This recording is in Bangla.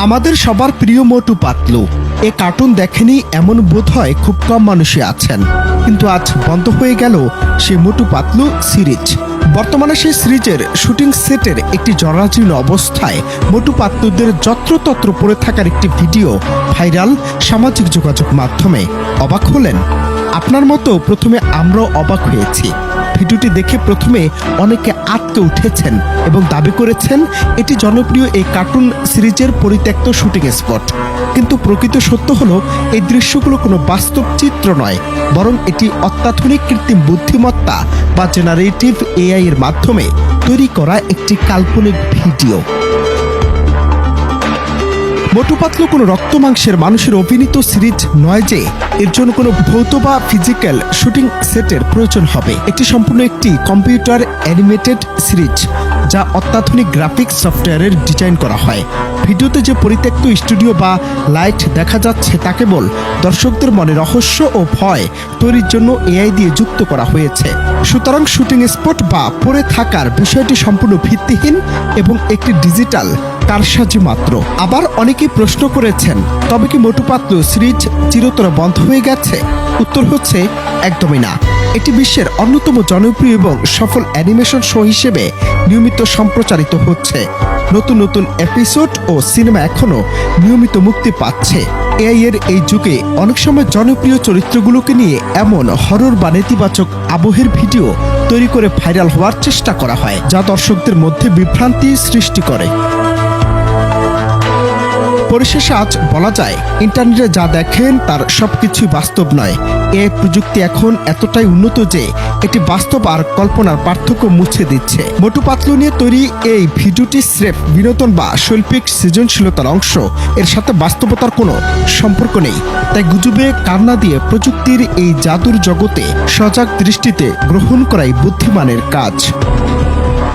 আমাদের সবার প্রিয় মোটু পাতলু এ কার্টুন দেখেনি এমন বোধ হয় খুব কম মানুষই আছেন, কিন্তু আজ বন্ধ হয়ে গেল সে মোটু পাতলু সিরিজ। বর্তমানে সেই সিরিজের শুটিং সেটের একটি জরাজীর্ণ অবস্থায় মোটু পাতলুদের যত্রতত্র পড়ে থাকার একটি ভিডিও ভাইরাল সামাজিক যোগাযোগ মাধ্যমে। অবাক হলেন? আপনার মতো প্রথমে আমরাও অবাক হয়েছি। ভিডিওটি দেখে প্রথমে অনেকে আঁতকে উঠেছেন এবং দাবি করেছেন এটি জনপ্রিয় এই কার্টুন সিরিজের পরিত্যক্ত শুটিং স্পট। কিন্তু প্রকৃত সত্য হলো এই দৃশ্যগুলো কোনো বাস্তব চিত্র নয়, বরং এটি অত্যাধুনিক কৃত্রিম বুদ্ধিমত্তা বা জেনারেটিভ এআই এর মাধ্যমে তৈরি করা একটি কাল্পনিক ভিডিও। মোটু পাতলু কোনো রক্ত মাংসের মানুষের অভিনীত সিরিজ নয় যে এর জন্য কোনো ভৌত বা ফিজিক্যাল শুটিং সেটের প্রয়োজন হবে। এটি সম্পূর্ণ একটি কম্পিউটার অ্যানিমেটেড সিরিজ যা অত্যাধুনিক গ্রাফিক্স সফটওয়্যারের ডিজাইন করা হয়। ভিডিওতে যে পরিত্যক্ত স্টুডিও বা লাইট দেখা যাচ্ছে তা কেবল দর্শকদের মনে রহস্য ও ভয় তৈরির জন্য এআই দিয়ে যুক্ত করা হয়েছে। সুতরাং শুটিং স্পট বা পড়ে থাকার বিষয়টি সম্পূর্ণ ভিত্তিহীন এবং একটি ডিজিটাল কারসাজি মাত্র। আবার অনেকেই প্রশ্ন করেছেন, তবে কি মোটু পাতলু সিরিজ চিরতরে বন্ধ হয়ে গেছে? উত্তর হচ্ছে একদমই না। এটি বিশ্বের অন্যতম জনপ্রিয় এবং সফল অ্যানিমেশন শো হিসেবে নিয়মিত সম্প্রচারিত হচ্ছে। নতুন নতুন এপিসোড ও সিনেমা এখনও নিয়মিত মুক্তি পাচ্ছে। এআই এর এই যুগে অনেক সময় জনপ্রিয় চরিত্রগুলোকে নিয়ে এমন হরর বা নেতিবাচক আবহের ভিডিও তৈরি করে ভাইরাল হওয়ার চেষ্টা করা হয়, যা দর্শকদের মধ্যে বিভ্রান্তি সৃষ্টি করে। পরিশেষে আজ বলা যায়, ইন্টারনেটে যা দেখেন তার সবকিছুই বাস্তব নয়। এই প্রযুক্তি এখন এতটাই উন্নত যে এটি বাস্তব আর কল্পনার পার্থক্য মুছে দিচ্ছে। মোটু পাতলু নিয়ে তৈরি এই ভিডিওটি স্রেফ বিনোদন বা শৈল্পিক সৃজনশীলতার অংশ, এর সাথে বাস্তবতার কোনো সম্পর্ক নেই। তাই গুজবে কান না দিয়ে প্রযুক্তির এই জাদুর জগতে সজাগ দৃষ্টিতে গ্রহণ করাই বুদ্ধিমানের কাজ।